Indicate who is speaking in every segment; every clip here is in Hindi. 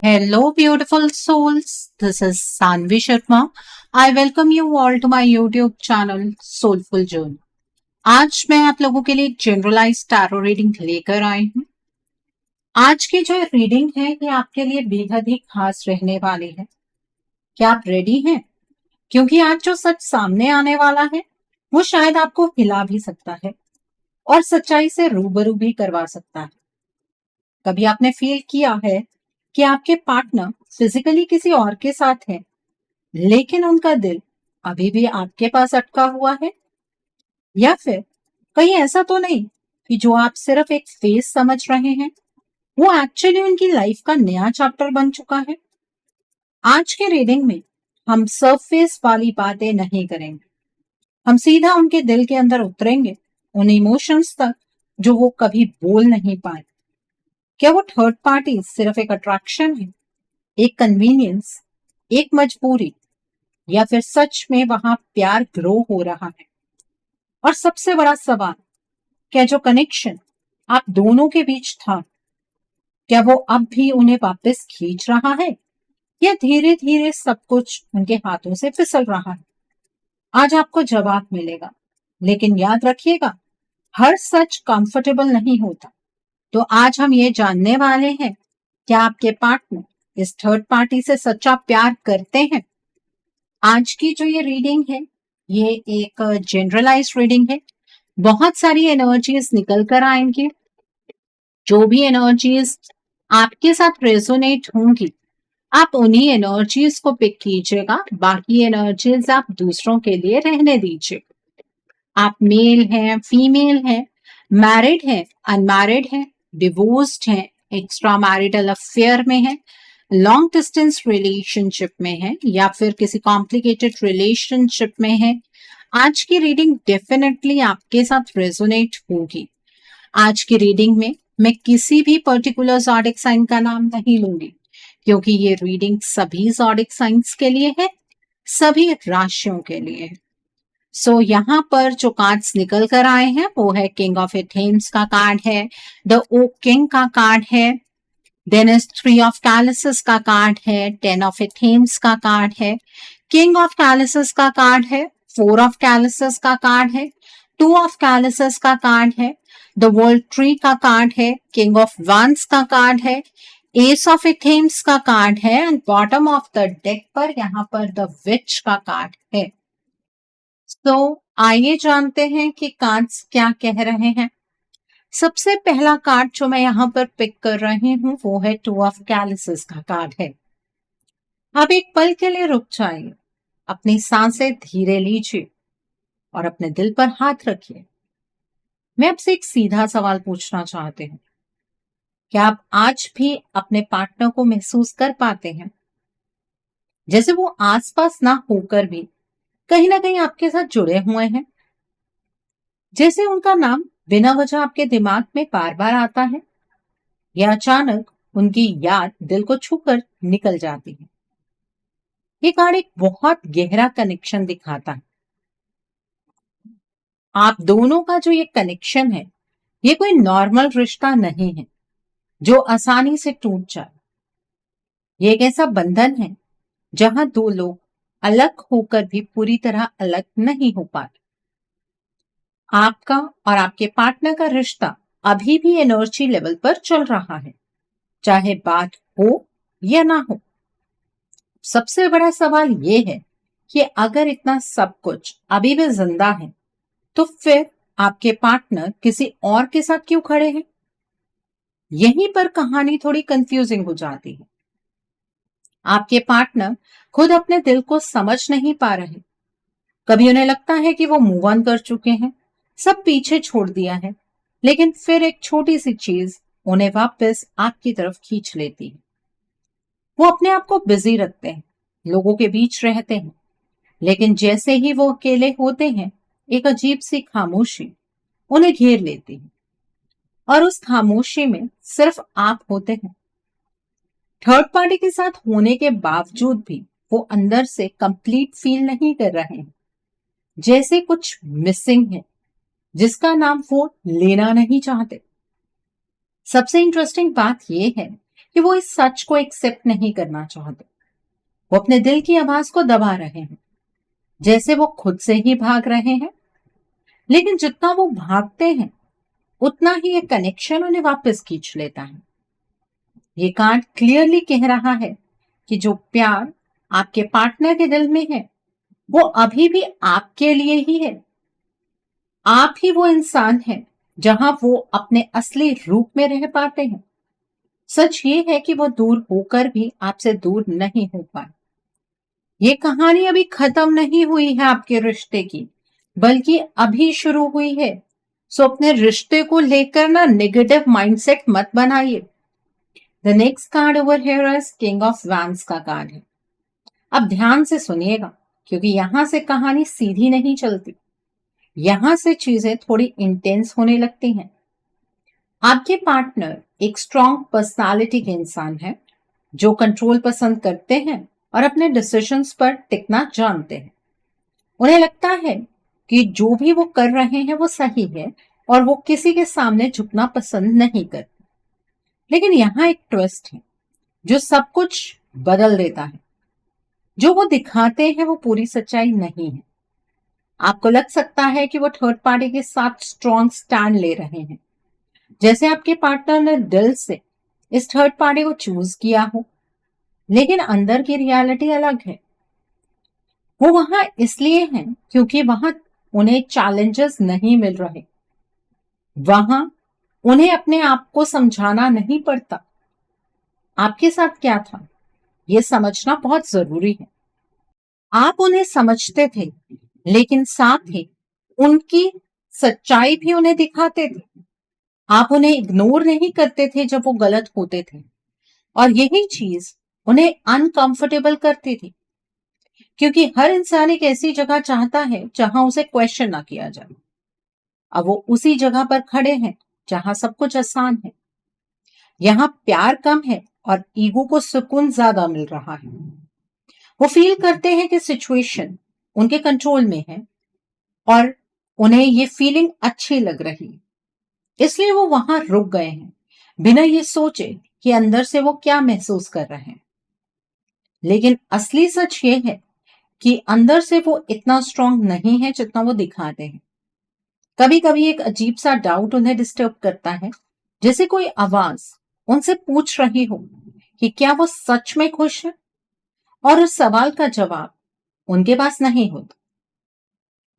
Speaker 1: Hello, beautiful souls. This is Sanvi Sharma. I welcome you all to my YouTube channel Soulful Journey. आज मैं आप लोगों के लिए एक जनरलाइज टैरो रीडिंग लेकर आई हूँ। आज की जो रीडिंग है ये आपके लिए बेहद ही खास रहने वाली है। क्या आप रेडी हैं? क्योंकि आज जो सच सामने आने वाला है वो शायद आपको हिला भी सकता है और सच्चाई से रूबरू भी करवा सकता है। कभी आपने फील किया है कि आपके पार्टनर फिजिकली किसी और के साथ है, लेकिन उनका दिल अभी भी आपके पास अटका हुआ है? या फिर कहीं ऐसा तो नहीं कि जो आप सिर्फ एक फेस समझ रहे हैं वो एक्चुअली उनकी लाइफ का नया चैप्टर बन चुका है? आज के रीडिंग में हम सरफेस वाली बातें नहीं करेंगे। हम सीधा उनके दिल के अंदर उतरेंगे, उन इमोशंस तक जो वो कभी बोल नहीं पाए। क्या वो थर्ड पार्टी सिर्फ एक अट्रैक्शन है, एक कन्वीनियंस, एक मजबूरी, या फिर सच में वहां प्यार ग्रो हो रहा है? और सबसे बड़ा सवाल, क्या जो कनेक्शन आप दोनों के बीच था, क्या वो अब भी उन्हें वापस खींच रहा है या धीरे धीरे सब कुछ उनके हाथों से फिसल रहा है? आज आपको जवाब मिलेगा, लेकिन याद रखिएगा, हर सच कंफर्टेबल नहीं होता। तो आज हम ये जानने वाले हैं, क्या आपके पार्टनर इस थर्ड पार्टी से सच्चा प्यार करते हैं? आज की जो ये रीडिंग है ये एक जनरलाइज रीडिंग है। बहुत सारी एनर्जीज निकल कर आएंगी। जो भी एनर्जीज आपके साथ रेजोनेट होंगी आप उन्हीं एनर्जीज को पिक कीजिएगा, बाकी एनर्जीज आप दूसरों के लिए रहने दीजिए। आप मेल हैं, फीमेल हैं, मैरिड हैं, अनमैरिड हैं, डिवोर्स्ड हैं, एक्स्ट्रा मैरिटल अफेयर में हैं, लॉन्ग डिस्टेंस रिलेशनशिप में है या फिर किसी कॉम्प्लिकेटेड रिलेशनशिप में है, आज की रीडिंग डेफिनेटली आपके साथ रेजोनेट होगी। आज की रीडिंग में मैं किसी भी पर्टिकुलर ज़ोडिक साइन का नाम नहीं लूंगी, क्योंकि ये रीडिंग सभी ज़ोडिक साइंस के लिए है, सभी राशियों के लिए है। सो यहाँ पर जो कार्ड्स निकल कर आए हैं वो है किंग ऑफ एथेम्स का कार्ड है, द ओक किंग का कार्ड है, देन इज 3 ऑफ कैलिसेस का कार्ड है, 10 ऑफ एथेम्स का कार्ड है, किंग ऑफ कैलिसेस का कार्ड है, 4 ऑफ कैलिसेस का कार्ड है, 2 ऑफ कैलिसेस का कार्ड है, द वर्ल्ड ट्री का कार्ड है, किंग ऑफ वांस का कार्ड है, एस ऑफ एथेम्स का कार्ड है and bottom of the deck पर यहाँ पर द विच का कार्ड है। तो आइए जानते हैं कि कार्ड्स क्या कह रहे हैं। सबसे पहला कार्ड जो मैं यहाँ पर पिक कर रही हूँ वो है 2 ऑफ कैलिसेस का कार्ड है। अब एक पल के लिए रुक जाइए, अपनी सांसें धीरे लीजिए और अपने दिल पर हाथ रखिए। मैं आपसे एक सीधा सवाल पूछना चाहती हूँ, क्या आप आज भी अपने पार्टनर को महसूस कर पाते हैं जैसे वो आसपास ना होकर भी कहीं ना कहीं आपके साथ जुड़े हुए हैं? जैसे उनका नाम बिना वजह आपके दिमाग में बार बार आता है या अचानक उनकी याद दिल को छूकर निकल जाती है। ये कार्ड एक बहुत गहरा कनेक्शन दिखाता है। आप दोनों का जो ये कनेक्शन है ये कोई नॉर्मल रिश्ता नहीं है जो आसानी से टूट जाए। ये एक ऐसा बंधन है जहां दो लोग अलग होकर भी पूरी तरह अलग नहीं हो पाते। आपका और आपके पार्टनर का रिश्ता अभी भी एनर्जी लेवल पर चल रहा है, चाहे बात हो या ना हो। सबसे बड़ा सवाल ये है कि अगर इतना सब कुछ अभी भी जिंदा है तो फिर आपके पार्टनर किसी और के साथ क्यों खड़े हैं? यहीं पर कहानी थोड़ी कंफ्यूजिंग हो जाती है। आपके पार्टनर खुद अपने दिल को समझ नहीं पा रहे। कभी उन्हें लगता है कि वो मूव ऑन कर चुके हैं, सब पीछे छोड़ दिया है, लेकिन फिर एक छोटी सी चीज उन्हें वापस आपकी तरफ खींच लेती है। वो अपने आप को बिजी रखते हैं, लोगों के बीच रहते हैं, लेकिन जैसे ही वो अकेले होते हैं एक अजीब सी खामोशी उन्हें घेर लेती है और उस खामोशी में सिर्फ आप होते हैं। थर्ड पार्टी के साथ होने के बावजूद भी वो अंदर से कंप्लीट फील नहीं कर रहे हैं, जैसे कुछ मिसिंग है जिसका नाम वो लेना नहीं चाहते। सबसे इंटरेस्टिंग बात यह है कि वो इस सच को एक्सेप्ट नहीं करना चाहते। वो अपने दिल की आवाज को दबा रहे हैं, जैसे वो खुद से ही भाग रहे हैं। लेकिन जितना वो भागते हैं उतना ही ये कनेक्शन उन्हें वापस खींच लेता है। ये कार्ड क्लियरली कह रहा है कि जो प्यार आपके पार्टनर के दिल में है वो अभी भी आपके लिए ही है। आप ही वो इंसान है जहां वो अपने असली रूप में रह पाते हैं। सच ये है कि वो दूर होकर भी आपसे दूर नहीं हो पाए। ये कहानी अभी खत्म नहीं हुई है आपके रिश्ते की, बल्कि अभी शुरू हुई है। सो अपने रिश्ते को लेकर ना नेगेटिव माइंडसेट मत बनाइए। The next card over here is king of wands का कार्ड है। अब ध्यान से सुनिएगा, क्योंकि यहां से कहानी सीधी नहीं चलती। यहां से चीजें थोड़ी इंटेंस होने लगती हैं। आपके पार्टनर एक स्ट्रॉन्ग पर्सनालिटी के इंसान है, जो कंट्रोल पसंद करते हैं और अपने डिसीजंस पर टिकना जानते हैं। उन्हें लगता है कि जो भी वो कर रहे हैं वो सही है और वो किसी के सामने झुकना पसंद नहीं करते। लेकिन यहाँ एक ट्विस्ट है जो सब कुछ बदल देता है। जो वो दिखाते हैं वो पूरी सच्चाई नहीं है। आपको लग सकता है कि वो थर्ड पार्टी के साथ स्ट्रॉन्ग स्टैंड ले रहे हैं, जैसे आपके पार्टनर ने दिल से इस थर्ड पार्टी को चूज किया हो। लेकिन अंदर की रियलिटी अलग है। वो वहां इसलिए हैं क्योंकि वहां उन्हें चैलेंजेस नहीं मिल रहे। वहां उन्हें अपने आप को समझाना नहीं पड़ता। आपके साथ क्या था ये समझना बहुत जरूरी है। आप उन्हें समझते थे, लेकिन साथ ही उनकी सच्चाई भी उन्हें दिखाते थे। आप उन्हें इग्नोर नहीं करते थे जब वो गलत होते थे, और यही चीज उन्हें अनकंफर्टेबल करती थी, क्योंकि हर इंसान एक ऐसी जगह चाहता है जहां उसे क्वेश्चन ना किया जाए। अब वो उसी जगह पर खड़े हैं जहां सब कुछ आसान है। यहाँ प्यार कम है और ईगो को सुकून ज्यादा मिल रहा है। वो फील करते हैं कि सिचुएशन उनके कंट्रोल में है और उन्हें ये फीलिंग अच्छी लग रही है, इसलिए वो वहां रुक गए हैं, बिना ये सोचे कि अंदर से वो क्या महसूस कर रहे हैं। लेकिन असली सच ये है कि अंदर से वो इतना स्ट्रांग नहीं है जितना वो दिखाते हैं। कभी कभी एक अजीब सा डाउट उन्हें डिस्टर्ब करता है, जैसे कोई आवाज उनसे पूछ रही हो कि क्या वो सच में खुश है, और उस सवाल का जवाब उनके पास नहीं होता।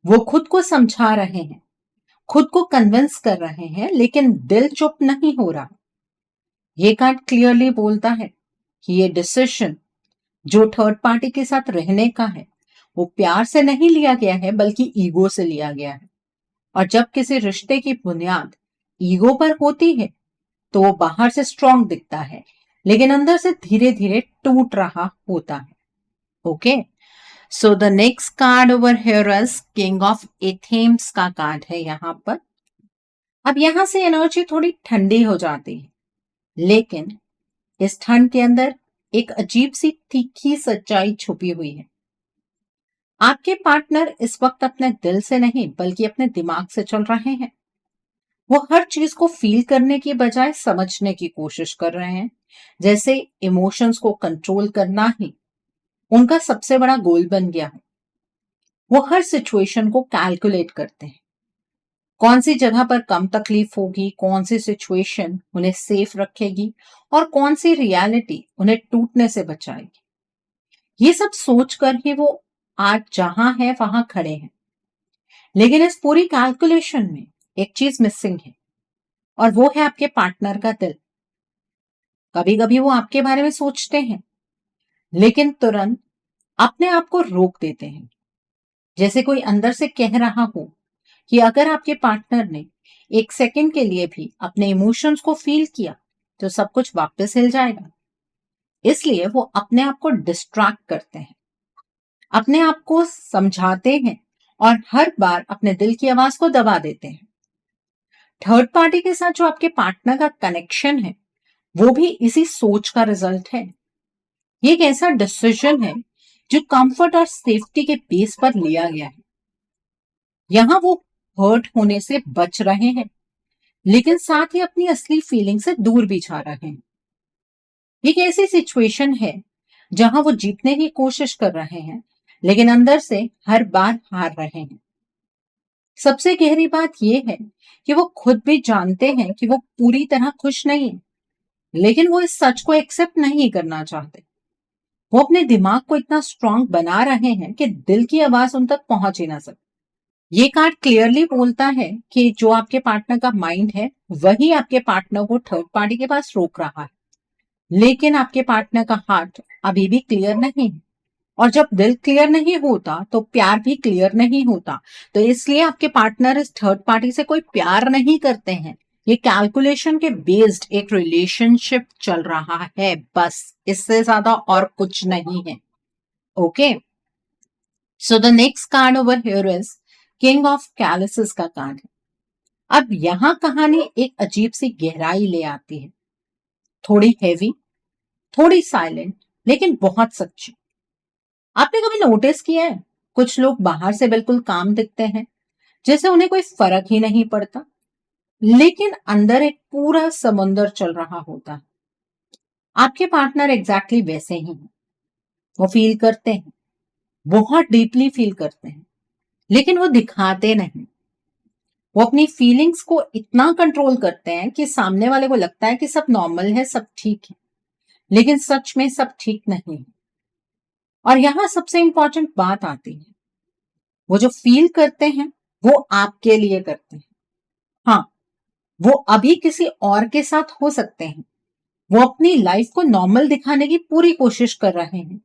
Speaker 1: वो खुद को समझा रहे हैं, खुद को कन्विंस कर रहे हैं, लेकिन दिल चुप नहीं हो रहा। ये कार्ड क्लियरली बोलता है कि ये डिसीजन जो थर्ड पार्टी के साथ रहने का है वो प्यार से नहीं लिया गया है, बल्कि ईगो से लिया गया है। और जब किसी रिश्ते की बुनियाद ईगो पर होती है तो वो बाहर से स्ट्रांग दिखता है, लेकिन अंदर से धीरे धीरे टूट रहा होता है। Okay, so the next card over here is king of athames का कार्ड है यहाँ पर। अब यहां से एनर्जी थोड़ी ठंडी हो जाती है, लेकिन इस ठंड के अंदर एक अजीब सी तीखी सच्चाई छुपी हुई है। आपके पार्टनर इस वक्त अपने दिल से नहीं बल्कि अपने दिमाग से चल रहे हैं। वो हर चीज को फील करने की बजाय समझने की कोशिश कर रहे हैं, जैसे इमोशंस को कंट्रोल करना ही उनका सबसे बड़ा गोल बन गया है। वो हर सिचुएशन को कैलकुलेट करते हैं, कौन सी जगह पर कम तकलीफ होगी, कौन सी सिचुएशन उन्हें सेफ रखेगी और कौन सी रियलिटी उन्हें टूटने से बचाएगी। ये सब सोचकर ही वो आज जहां है वहां खड़े हैं। लेकिन इस पूरी कैलकुलेशन में एक चीज मिसिंग है, और वो है आपके पार्टनर का दिल। कभी कभी वो आपके बारे में सोचते हैं, लेकिन तुरंत अपने आप को रोक देते हैं, जैसे कोई अंदर से कह रहा हो कि अगर आपके पार्टनर ने एक सेकंड के लिए भी अपने इमोशंस को फील किया तो सब कुछ वापस हिल जाएगा। इसलिए वो अपने आप को डिस्ट्रैक्ट करते हैं, अपने आप को समझाते हैं और हर बार अपने दिल की आवाज को दबा देते हैं। थर्ड पार्टी के साथ जो आपके पार्टनर का कनेक्शन है वो भी इसी सोच का रिजल्ट है। ये एक ऐसा डिसीजन है जो कंफर्ट और सेफ्टी के बेस पर लिया गया है। यहाँ वो हर्ट होने से बच रहे हैं, लेकिन साथ ही अपनी असली फीलिंग से दूर भी जा रहे हैं। एक ऐसी सिचुएशन है जहां वो जीतने की कोशिश कर रहे हैं, लेकिन अंदर से हर बार हार रहे हैं। सबसे गहरी बात यह है कि वो खुद भी जानते हैं कि वो पूरी तरह खुश नहीं है, लेकिन वो इस सच को एक्सेप्ट नहीं करना चाहते। वो अपने दिमाग को इतना स्ट्रांग बना रहे हैं कि दिल की आवाज उन तक पहुंच ही ना सके। ये कार्ड क्लियरली बोलता है कि जो आपके पार्टनर का माइंड है, वही आपके पार्टनर को थर्ड पार्टी के पास रोक रहा है, लेकिन आपके पार्टनर का हार्ट अभी भी क्लियर नहीं है। और जब दिल क्लियर नहीं होता तो प्यार भी क्लियर नहीं होता। तो इसलिए आपके पार्टनर इस थर्ड पार्टी से कोई प्यार नहीं करते हैं। ये कैलकुलेशन के बेस्ड एक रिलेशनशिप चल रहा है, बस इससे ज्यादा और कुछ नहीं है। Okay, so the next card over here is king of chalices का कार्ड है। अब यहां कहानी एक अजीब सी गहराई ले आती है, थोड़ी हैवी, थोड़ी साइलेंट, लेकिन बहुत सच्ची। आपने कभी नोटिस किया है, कुछ लोग बाहर से बिल्कुल काम दिखते हैं, जैसे उन्हें कोई फर्क ही नहीं पड़ता, लेकिन अंदर एक पूरा समुंदर चल रहा होता है। आपके पार्टनर एग्जैक्टली वैसे ही हैं। वो फील करते हैं, बहुत डीपली फील करते हैं, लेकिन वो दिखाते नहीं। वो अपनी फीलिंग्स को इतना कंट्रोल करते हैं कि सामने वाले को लगता है कि सब नॉर्मल है, सब ठीक है, लेकिन सच में सब ठीक नहीं है। और यहां सबसे इंपॉर्टेंट बात आती है, वो जो फील करते हैं वो आपके लिए करते हैं। हाँ, वो अभी किसी और के साथ हो सकते हैं, वो अपनी लाइफ को नॉर्मल दिखाने की पूरी कोशिश कर रहे हैं,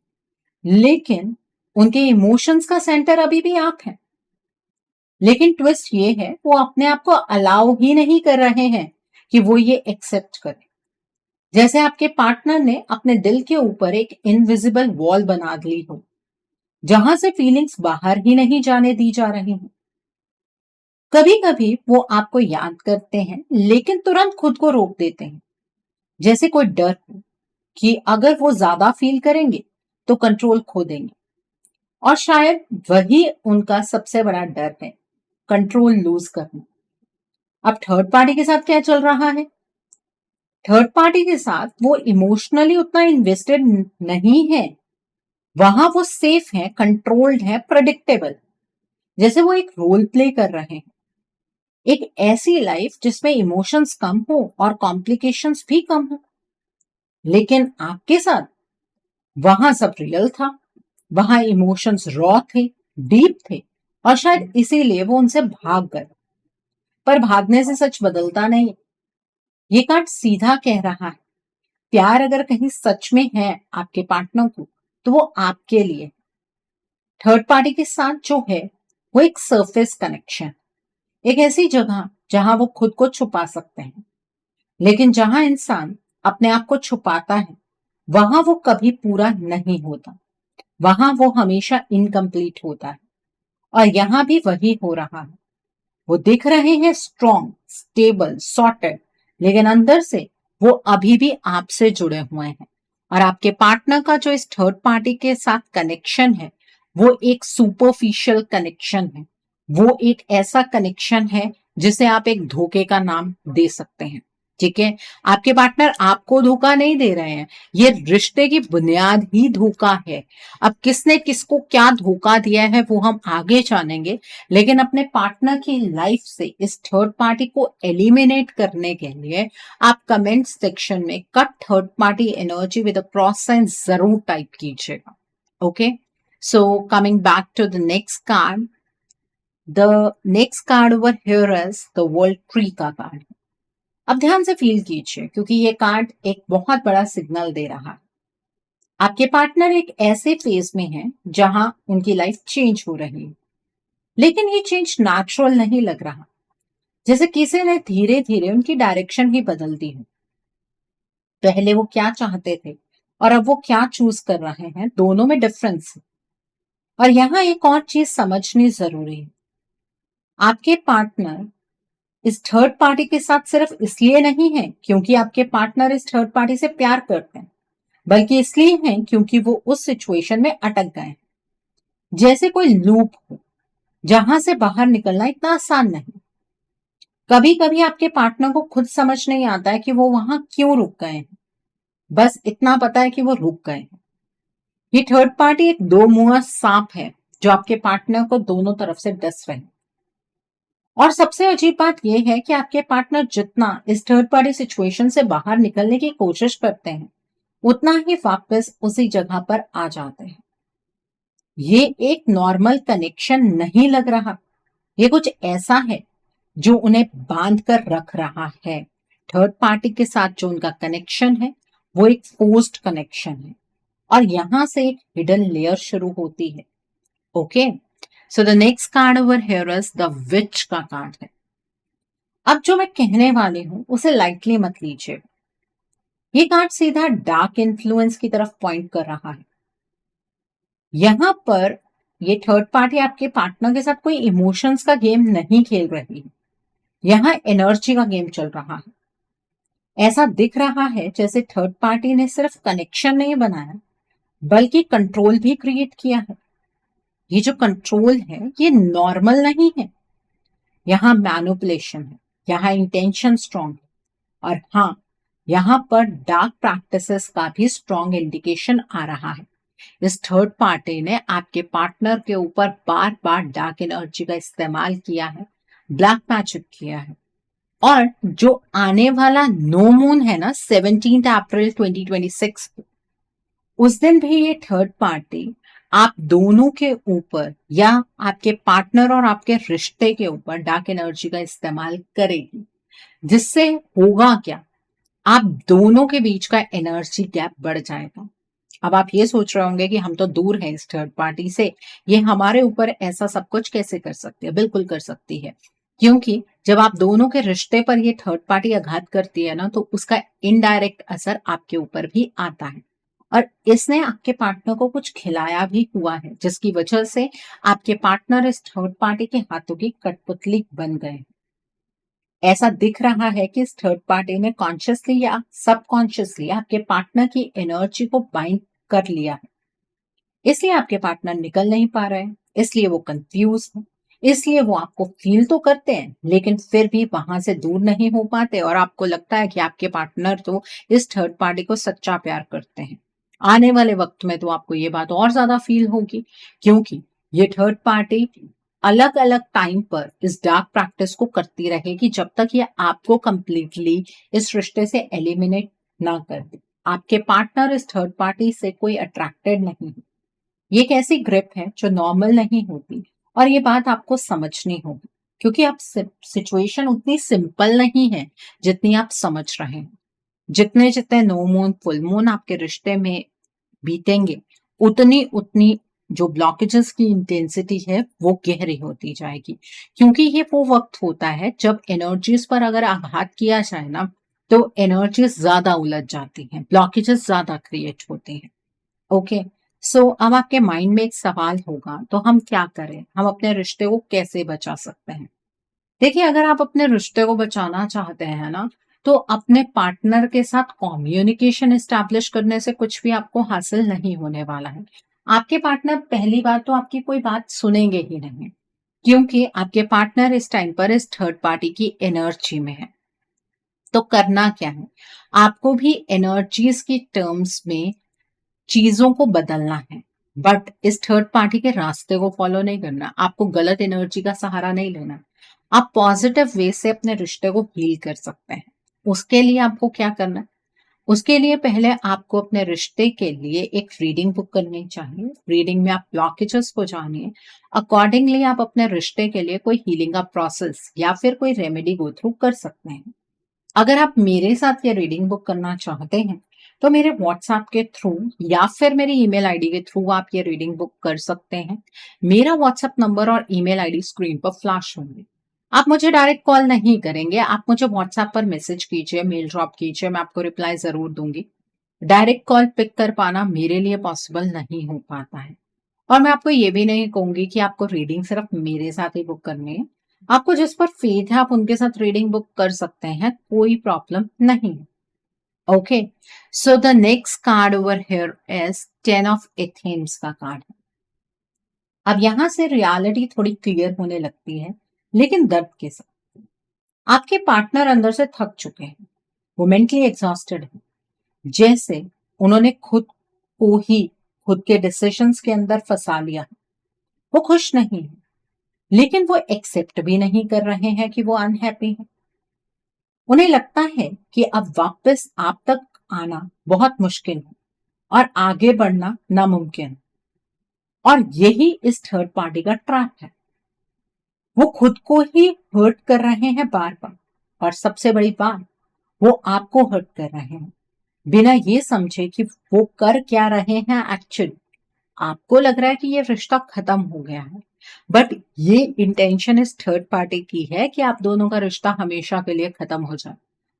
Speaker 1: लेकिन उनके इमोशंस का सेंटर अभी भी आप हैं। लेकिन ट्विस्ट ये है, वो अपने आप को अलाउ ही नहीं कर रहे हैं कि वो ये एक्सेप्ट करें। जैसे आपके पार्टनर ने अपने दिल के ऊपर एक इनविजिबल वॉल बना ली हो, जहां से फीलिंग्स बाहर ही नहीं जाने दी जा रही हैं। कभी कभी वो आपको याद करते हैं, लेकिन तुरंत खुद को रोक देते हैं, जैसे कोई डर हो कि अगर वो ज्यादा फील करेंगे तो कंट्रोल खो देंगे। और शायद वही उनका सबसे बड़ा डर है, कंट्रोल लूज करना। अब थर्ड पार्टी के साथ क्या चल रहा है? थर्ड पार्टी के साथ वो इमोशनली उतना इन्वेस्टेड नहीं है। वहां वो सेफ है, कंट्रोल्ड है, प्रेडिक्टेबल, जैसे वो एक रोल प्ले कर रहे हैं। एक ऐसी लाइफ जिसमें इमोशंस कम हो और कॉम्प्लिकेशंस भी कम हो। लेकिन आपके साथ वहां सब रियल था, वहां इमोशंस रॉ थे, डीप थे, और शायद इसीलिए वो उनसे भाग गए। पर भागने से सच बदलता नहीं। ये कार्ड सीधा कह रहा है, प्यार अगर कहीं सच में है आपके पार्टनर को, तो वो आपके लिए। थर्ड पार्टी के साथ जो है वो एक सरफेस कनेक्शन, एक ऐसी जगह जहां वो खुद को छुपा सकते हैं, लेकिन जहां इंसान अपने आप को छुपाता है, वहां वो कभी पूरा नहीं होता, वहां वो हमेशा इनकम्प्लीट होता है। और यहां भी वही हो रहा है। वो दिख रहे हैं स्ट्रॉन्ग, स्टेबल, सॉर्टेड, लेकिन अंदर से वो अभी भी आपसे जुड़े हुए हैं। और आपके पार्टनर का जो इस थर्ड पार्टी के साथ कनेक्शन है, वो एक सुपरफिशियल कनेक्शन है। वो एक ऐसा कनेक्शन है जिसे आप एक धोखे का नाम दे सकते हैं। ठीक है, आपके पार्टनर आपको धोखा नहीं दे रहे हैं, ये रिश्ते की बुनियाद ही धोखा है। अब किसने किसको क्या धोखा दिया है वो हम आगे जानेंगे, लेकिन अपने पार्टनर की लाइफ से इस थर्ड पार्टी को एलिमिनेट करने के लिए आप कमेंट सेक्शन में cut third party energy with a cross sign जरूर टाइप कीजिएगा। Okay, so coming back to the next card, the next card over here is the world tree का कार्ड। अब ध्यान से फील कीजिए, क्योंकि ये कार्ड एक बहुत बड़ा सिग्नल दे रहा है। आपके पार्टनर एक ऐसे फेज में है जहां उनकी लाइफ चेंज हो रही है, लेकिन ये चेंज नेचुरल नहीं लग रहा, जैसे किसी ने धीरे धीरे उनकी डायरेक्शन ही बदल दी है। पहले वो क्या चाहते थे और अब वो क्या चूज कर रहे हैं, दोनों में डिफरेंस है। और यहाँ एक और चीज समझनी जरूरी है, आपके पार्टनर इस थर्ड पार्टी के साथ सिर्फ इसलिए नहीं है क्योंकि आपके पार्टनर इस थर्ड पार्टी से प्यार करते हैं, बल्कि इसलिए हैं क्योंकि वो उस सिचुएशन में अटक गए हैं, जैसे कोई लूप हो जहां से बाहर निकलना इतना आसान नहीं। कभी कभी आपके पार्टनर को खुद समझ नहीं आता है कि वो वहां क्यों रुक गए हैं, बस इतना पता है कि वो रुक गए हैं। ये थर्ड पार्टी एक दो मुंहा सांप है जो आपके पार्टनर को दोनों तरफ से डस रहे हैं। और सबसे अजीब बात यह है कि आपके पार्टनर जितना इस थर्ड पार्टी सिचुएशन से बाहर निकलने की कोशिश करते हैं, उतना ही वापस उसी जगह पर आ जाते हैं। ये एक नॉर्मल कनेक्शन नहीं लग रहा, ये कुछ ऐसा है जो उन्हें बांध कर रख रहा है। थर्ड पार्टी के साथ जो उनका कनेक्शन है वो एक फोर्स्ड कनेक्शन है, और यहां से एक हिडन लेयर शुरू होती है। Okay, so the next card over here is the which का कार्ड है। अब जो मैं कहने वाली हूं उसे लाइटली मत लीजिए। ये कार्ड सीधा डार्क इन्फ्लुएंस की तरफ पॉइंट कर रहा है। यहां पर ये थर्ड पार्टी आपके पार्टनर के साथ कोई इमोशंस का गेम नहीं खेल रही है, यहां एनर्जी का गेम चल रहा है। ऐसा दिख रहा है जैसे थर्ड पार्टी ने सिर्फ कनेक्शन नहीं बनाया, बल्कि कंट्रोल भी क्रिएट किया है। ये जो कंट्रोल है ये नॉर्मल नहीं है, यहाँ मैनिपुलेशन है, यहाँ इंटेंशन स्ट्रांग है, और हाँ, यहाँ पर डार्क प्रैक्टिसेस का भी स्ट्रांग इंडिकेशन आ रहा है। इस थर्ड पार्टी ने आपके पार्टनर के ऊपर बार बार डार्क एनर्जी का इस्तेमाल किया है, ब्लैक मैजिक किया है। और जो आने वाला नो मून है ना 17 अप्रैल 2026, उस दिन भी ये थर्ड पार्टी आप दोनों के ऊपर या आपके पार्टनर और आपके रिश्ते के ऊपर डार्क एनर्जी का इस्तेमाल करेगी, जिससे होगा क्या, आप दोनों के बीच का एनर्जी गैप बढ़ जाएगा। अब आप ये सोच रहे होंगे कि हम तो दूर हैं इस थर्ड पार्टी से, ये हमारे ऊपर ऐसा सब कुछ कैसे कर सकती है? बिल्कुल कर सकती है, क्योंकि जब आप दोनों के रिश्ते पर ये थर्ड पार्टी आघात करती है ना, तो उसका इनडायरेक्ट असर आपके ऊपर भी आता है। और इसने आपके पार्टनर को कुछ खिलाया भी हुआ है, जिसकी वजह से आपके पार्टनर इस थर्ड पार्टी के हाथों की कठपुतली बन गए। ऐसा दिख रहा है कि इस थर्ड पार्टी ने कॉन्शियसली या सबकॉन्शियसली आपके पार्टनर की एनर्जी को बाइंड कर लिया है। इसलिए आपके पार्टनर निकल नहीं पा रहे हैं, इसलिए वो कंफ्यूज है, इसलिए वो आपको फील तो करते हैं लेकिन फिर भी वहां से दूर नहीं हो पाते, और आपको लगता है कि आपके पार्टनर तो इस थर्ड पार्टी को सच्चा प्यार करते हैं। आने वाले वक्त में तो आपको ये बात और ज्यादा फील होगी, क्योंकि ये थर्ड पार्टी अलग अलग टाइम पर इस डार्क प्रैक्टिस को करती रहेगी जब तक ये आपको कंप्लीटली इस रिश्ते से एलिमिनेट ना कर दे। आपके पार्टनर इस थर्ड पार्टी से कोई अट्रैक्टेड नहीं है। ये एक ऐसी ग्रिप है जो नॉर्मल नहीं होती, और ये बात आपको समझनी होगी, क्योंकि आप सिचुएशन उतनी सिंपल नहीं है जितनी आप समझ रहे हैं। जितने जितने नो मून फुल मून आपके रिश्ते में बीतेंगे, उतनी उतनी जो ब्लॉकेजेस की इंटेंसिटी है वो गहरी होती जाएगी, क्योंकि ये वो वक्त होता है जब एनर्जीज पर अगर आघात किया जाए ना, तो एनर्जीज ज्यादा उलझ जाती हैं, ब्लॉकेजेस ज्यादा क्रिएट होते हैं। ओके, सो अब आपके माइंड में एक सवाल होगा, तो हम क्या करें, हम अपने रिश्ते को कैसे बचा सकते हैं? देखिए, अगर आप अपने रिश्ते को बचाना चाहते हैं ना, तो अपने पार्टनर के साथ कम्युनिकेशन एस्टैब्लिश करने से कुछ भी आपको हासिल नहीं होने वाला है। आपके पार्टनर पहली बात तो आपकी कोई बात सुनेंगे ही नहीं, क्योंकि आपके पार्टनर इस टाइम पर इस थर्ड पार्टी की एनर्जी में है। तो करना क्या है, आपको भी एनर्जीज की टर्म्स में चीजों को बदलना है, बट इस थर्ड पार्टी के रास्ते को फॉलो नहीं करना, आपको गलत एनर्जी का सहारा नहीं लेना। आप पॉजिटिव वे से अपने रिश्ते को हील कर सकते हैं। उसके लिए आपको क्या करना है, उसके लिए पहले आपको अपने रिश्ते के लिए एक रीडिंग बुक करनी चाहिए। रीडिंग में आप ब्लॉकेजेस को जानिए, अकॉर्डिंगली आप अपने रिश्ते के लिए कोई हीलिंग का प्रोसेस या फिर कोई रेमेडी गो थ्रू कर सकते हैं। अगर आप मेरे साथ ये रीडिंग बुक करना चाहते हैं, तो मेरे व्हाट्सएप के थ्रू या फिर मेरी ईमेल आईडी के थ्रू आप ये रीडिंग बुक कर सकते हैं। मेरा व्हाट्सएप नंबर और ईमेल आईडी स्क्रीन पर फ्लैश होंगे। आप मुझे डायरेक्ट कॉल नहीं करेंगे, आप मुझे व्हाट्सएप पर मैसेज कीजिए, मेल ड्रॉप कीजिए, मैं आपको रिप्लाई जरूर दूंगी। डायरेक्ट कॉल पिक कर पाना मेरे लिए पॉसिबल नहीं हो पाता है। और मैं आपको ये भी नहीं कहूंगी कि आपको रीडिंग सिर्फ मेरे साथ ही बुक करनी है। आपको जिस पर फेथ है आप उनके साथ रीडिंग बुक कर सकते हैं, कोई प्रॉब्लम नहीं है। Okay, so the next card over here is 10 of athames का कार्ड है। अब यहां से रियलिटी थोड़ी क्लियर होने लगती है, लेकिन दर्द के साथ। आपके पार्टनर अंदर से थक चुके हैं, वो मेंटली एग्जॉस्टेड है, जैसे उन्होंने खुद को ही खुद के डिसीजंस के अंदर फंसा लिया। वो खुश नहीं है, लेकिन वो एक्सेप्ट भी नहीं कर रहे हैं कि वो अनहैप्पी है। उन्हें लगता है कि अब वापस आप तक आना बहुत मुश्किल है और आगे बढ़ना नामुमकिन। और यही इस थर्ड पार्टी का ट्रैप है। वो खुद को ही हर्ट कर रहे हैं बार बार, और सबसे बड़ी बात, वो आपको हर्ट कर रहे हैं बिना ये समझे कि वो कर क्या रहे हैं एक्चुअली। आपको लग रहा है कि ये रिश्ता खत्म हो गया है, बट ये इंटेंशन इस थर्ड पार्टी की है कि आप दोनों का रिश्ता हमेशा के लिए खत्म हो जाए।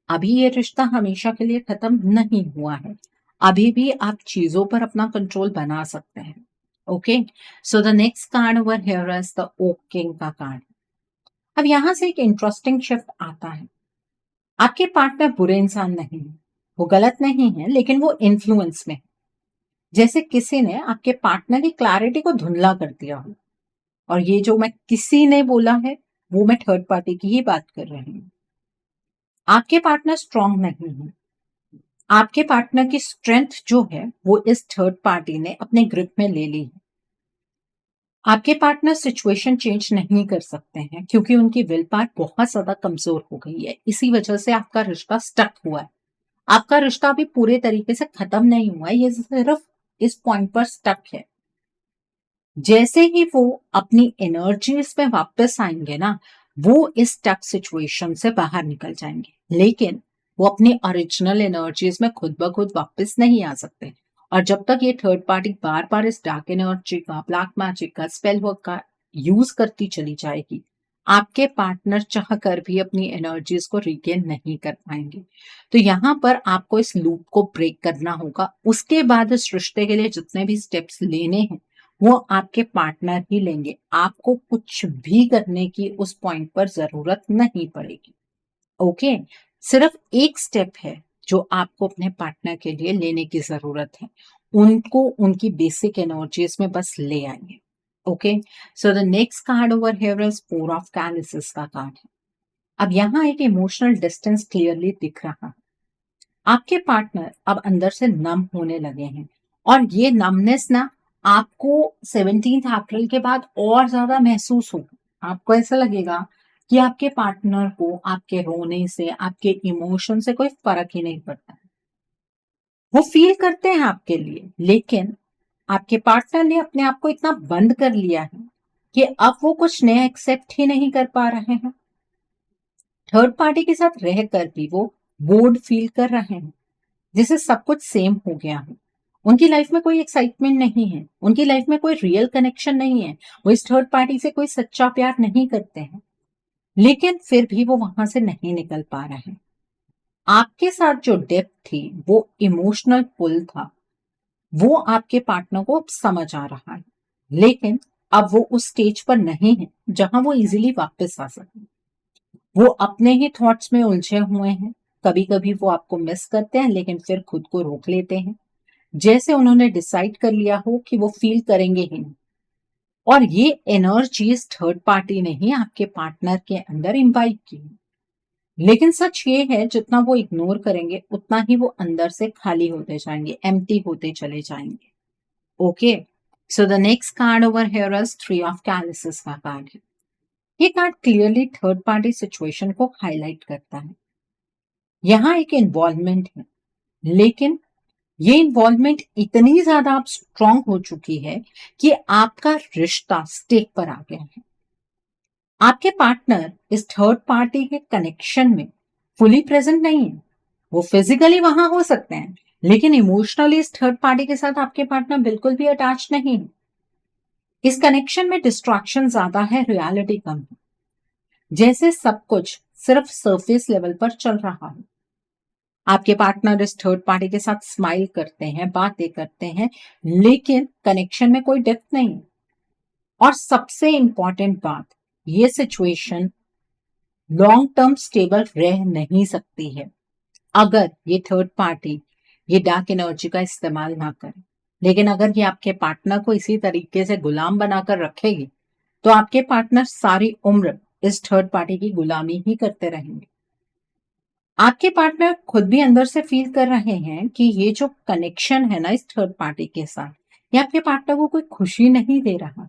Speaker 1: अभी ये रिश्ता हमेशा के लिए खत्म नहीं हुआ है। अभी भी आप चीजों पर अपना कंट्रोल बना सकते हैं। Okay, so the next card over here is the oak king का कार्ड। अब यहां से एक इंटरेस्टिंग शिफ्ट आता है। आपके पार्टनर बुरे इंसान नहीं है, वो गलत नहीं है, लेकिन वो इन्फ्लुएंस में है। जैसे किसी ने आपके पार्टनर की क्लैरिटी को धुंधला कर दिया हो। और ये जो मैं किसी ने बोला है, वो मैं थर्ड पार्टी की ही बात कर रही हूँ। आपके पार्टनर स्ट्रांग नहीं है। आपके पार्टनर की स्ट्रेंथ जो है वो इस थर्ड पार्टी ने अपने ग्रिप में ले ली है। आपके पार्टनर सिचुएशन चेंज नहीं कर सकते हैं क्योंकि उनकी विल पावर बहुत ज्यादा कमजोर हो गई है। इसी वजह से आपका रिश्ता स्टक हुआ है। आपका रिश्ता अभी पूरे तरीके से खत्म नहीं हुआ है, ये सिर्फ इस पॉइंट पर स्टक है। जैसे ही वो अपनी एनर्जीज में वापस आएंगे ना, वो इस स्टक सिचुएशन से बाहर निकल जाएंगे, लेकिन वो अपनी ओरिजिनल एनर्जीज में खुद ब खुद वापस नहीं आ सकते। और जब तक ये थर्ड पार्टी बार बार इस डार्क एनर्जी का, ब्लैक मैजिक का, स्पेल वर्क का यूज करती चली जाएगी, आपके पार्टनर चाह कर भी अपनी एनर्जीज को रिगेन नहीं कर पाएंगे। तो यहाँ पर आपको इस लूप को ब्रेक करना होगा। उसके बाद इस रिश्ते के लिए जितने भी स्टेप्स लेने हैं वो आपके पार्टनर ही लेंगे। आपको कुछ भी करने की उस पॉइंट पर जरूरत नहीं पड़ेगी। ओके, सिर्फ एक स्टेप है जो आपको अपने पार्टनर के लिए लेने की जरूरत है। उनको उनकी बेसिक एनर्जीज में बस ले आइए। Okay, so the next card over here is four of chalices का कार्ड है। अब यहाँ एक इमोशनल डिस्टेंस क्लियरली दिख रहा है। आपके पार्टनर अब अंदर से नम होने लगे हैं, और ये नमनेस ना आपको 17 अप्रैल के बाद और ज्यादा महसूस होगा। आपको ऐसा लगेगा कि आपके पार्टनर को आपके रोने से, आपके इमोशन से कोई फर्क ही नहीं पड़ता है। वो फील करते हैं आपके लिए, लेकिन आपके पार्टनर ने अपने आप को इतना बंद कर लिया है कि अब वो कुछ नया एक्सेप्ट ही नहीं कर पा रहे हैं। थर्ड पार्टी के साथ रहकर भी वो बोर्ड फील कर रहे हैं, जैसे सब कुछ सेम हो गया हो। उनकी लाइफ में कोई एक्साइटमेंट नहीं है, उनकी लाइफ में कोई रियल कनेक्शन नहीं है। वो इस थर्ड पार्टी से कोई सच्चा प्यार नहीं करते हैं, लेकिन फिर भी वो वहां से नहीं निकल पा रहे हैं। आपके साथ जो डेप्थ थी, वो इमोशनल पुल था, वो आपके पार्टनर को अब समझ आ रहा है, लेकिन अब वो उस स्टेज पर नहीं है जहां वो इजीली वापस आ सके। वो अपने ही थॉट्स में उलझे हुए हैं। कभी कभी वो आपको मिस करते हैं, लेकिन फिर खुद को रोक लेते हैं, जैसे उन्होंने डिसाइड कर लिया हो कि वो फील करेंगे ही नहीं। और ये एनर्जीज थर्ड पार्टी ने ही आपके पार्टनर के अंदर इम्बाइब की है। लेकिन सच ये है, जितना वो इग्नोर करेंगे उतना ही वो अंदर से खाली होते जाएंगे, एम्प्टी होते चले जाएंगे। Okay, so the next card over here is three of chalices का कार्ड है। ये card clearly third party situation को हाईलाइट करता है। यहाँ एक इन्वॉल्वमेंट है, लेकिन ये इन्वॉल्वमेंट इतनी ज्यादा अब स्ट्रांग हो चुकी है कि आपका रिश्ता स्टेक पर आ गया है। आपके पार्टनर इस थर्ड पार्टी के कनेक्शन में फुली प्रेजेंट नहीं है। वो फिजिकली वहां हो सकते हैं, लेकिन इमोशनली इस थर्ड पार्टी के साथ आपके पार्टनर बिल्कुल भी अटैच नहीं है। इस कनेक्शन में डिस्ट्रैक्शन ज्यादा है, रियलिटी कम है। जैसे सब कुछ सिर्फ सरफेस लेवल पर चल रहा है। आपके पार्टनर इस थर्ड पार्टी के साथ स्माइल करते हैं, बातें करते हैं, लेकिन कनेक्शन में कोई डेप्थ नहीं है। और सबसे इंपॉर्टेंट बात, ये सिचुएशन लॉन्ग टर्म स्टेबल रह नहीं सकती है अगर ये थर्ड पार्टी ये डार्क एनर्जी का इस्तेमाल ना करे। लेकिन अगर ये आपके पार्टनर को इसी तरीके से गुलाम बनाकर रखेगी, तो आपके पार्टनर सारी उम्र इस थर्ड पार्टी की गुलामी ही करते रहेंगे। आपके पार्टनर खुद भी अंदर से फील कर रहे हैं कि ये जो कनेक्शन है ना इस थर्ड पार्टी के साथ, ये आपके पार्टनर को कोई खुशी नहीं दे रहा।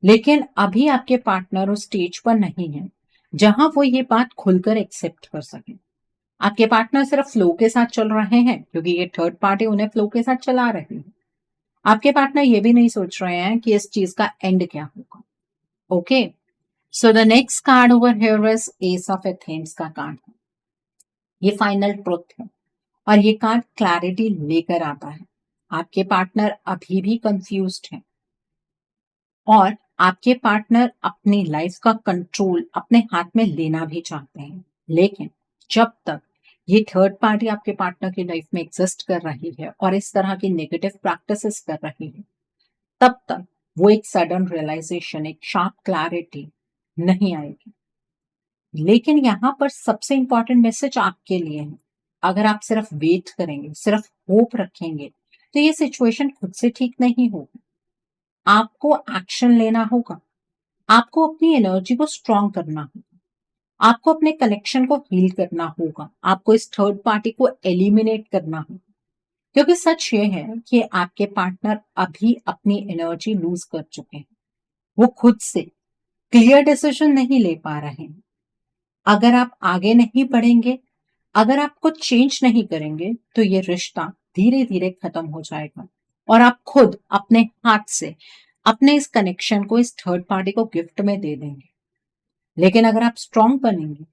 Speaker 1: लेकिन अभी आपके पार्टनर उस स्टेज पर नहीं है जहां वो ये बात खुलकर एक्सेप्ट कर सके। आपके पार्टनर सिर्फ फ्लो के साथ चल रहे हैं क्योंकि ये थर्ड पार्टी उन्हें फ्लो के साथ चला रही है। आपके पार्टनर ये भी नहीं सोच रहे हैं कि इस चीज का एंड क्या होगा। Okay, so the next card over here is S of Athens का कार्ड है। ये फाइनल ट्रुथ है और ये कार्ड क्लैरिटी लेकर आता है। आपके पार्टनर अभी भी कंफ्यूज्ड है और आपके पार्टनर अपनी लाइफ का कंट्रोल अपने हाथ में लेना भी चाहते हैं। लेकिन जब तक ये थर्ड पार्टी आपके पार्टनर की लाइफ में एग्जिस्ट कर रही है और इस तरह की नेगेटिव प्रैक्टिसेस कर रही है, तब तक वो एक सडन रियलाइजेशन, एक शार्प क्लैरिटी नहीं आएगी। लेकिन यहाँ पर सबसे इंपॉर्टेंट मैसेज आपके लिए है। अगर आप सिर्फ वेट करेंगे, सिर्फ होप रखेंगे, तो ये सिचुएशन खुद से ठीक नहीं होगी। आपको एक्शन लेना होगा। आपको अपनी एनर्जी को स्ट्रॉन्ग करना होगा। आपको अपने कनेक्शन को हील करना होगा। आपको इस थर्ड पार्टी को एलिमिनेट करना होगा। क्योंकि सच ये है कि आपके पार्टनर अभी अपनी एनर्जी लूज कर चुके हैं। वो खुद से क्लियर डिसीजन नहीं ले पा रहे हैं। अगर आप आगे नहीं बढ़ेंगे, अगर आप कुछ चेंज नहीं करेंगे, तो ये रिश्ता धीरे धीरे खत्म हो जाएगा और आप खुद अपने हाथ से अपने इस कनेक्शन को इस थर्ड पार्टी को गिफ्ट में दे देंगे। लेकिन अगर आप स्ट्रांग बनेंगे,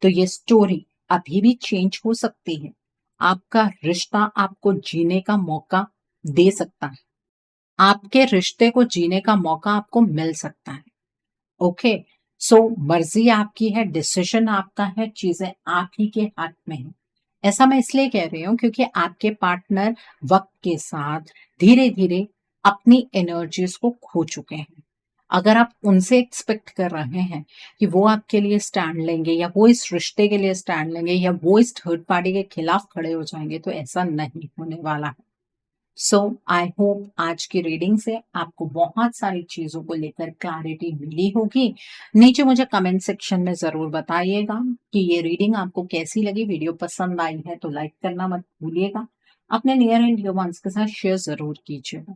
Speaker 1: तो ये स्टोरी अभी भी चेंज हो सकती है। आपका रिश्ता आपको जीने का मौका दे सकता है। आपके रिश्ते को जीने का मौका आपको मिल सकता है। ओके, सो मर्जी आपकी है, डिसीजन आपका है, चीजें आप ही के हाथ में है। ऐसा मैं इसलिए कह रही हूँ क्योंकि आपके पार्टनर वक्त के साथ धीरे धीरे अपनी एनर्जीज को खो चुके हैं। अगर आप उनसे एक्सपेक्ट कर रहे हैं कि वो आपके लिए स्टैंड लेंगे या वो इस रिश्ते के लिए स्टैंड लेंगे या वो इस थर्ड पार्टी के खिलाफ खड़े हो जाएंगे, तो ऐसा नहीं होने वाला है। सो आई होप आज की रीडिंग से आपको बहुत सारी चीजों को लेकर क्लैरिटी मिली होगी। नीचे मुझे कमेंट सेक्शन में जरूर बताइएगा कि ये रीडिंग आपको कैसी लगी। वीडियो पसंद आई है तो लाइक करना मत भूलिएगा। अपने नियर एंड डियर वंस के साथ शेयर जरूर कीजिएगा।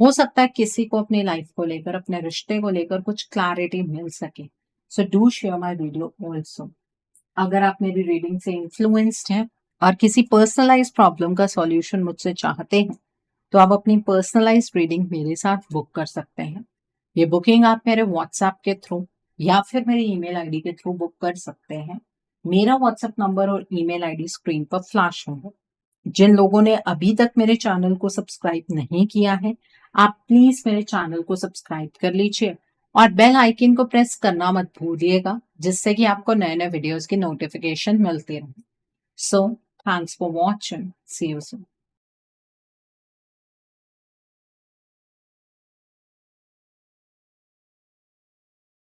Speaker 1: हो सकता है किसी को अपनी लाइफ को लेकर, अपने रिश्ते को लेकर कुछ क्लैरिटी मिल सके। So do share my video also. अगर आप मेरी रीडिंग से इन्फ्लुएंस्ड हैं और किसी पर्सनलाइज प्रॉब्लम का सॉल्यूशन मुझसे चाहते हैं, तो आप अपनी पर्सनलाइज रीडिंग मेरे साथ बुक कर सकते हैं। ये बुकिंग आप मेरे व्हाट्सएप के थ्रू या फिर मेरी ईमेल आईडी के थ्रू बुक कर सकते हैं। मेरा व्हाट्सएप नंबर और ईमेल आईडी स्क्रीन पर फ्लैश होगा। जिन लोगों ने अभी तक मेरे चैनल को सब्सक्राइब नहीं किया है, आप प्लीज मेरे चैनल को सब्सक्राइब कर लीजिए और बेल आइकन को प्रेस करना मत भूलिएगा, जिससे कि आपको नए नए वीडियोस की नोटिफिकेशन मिलती रहे। So thanks for watching, see you soon.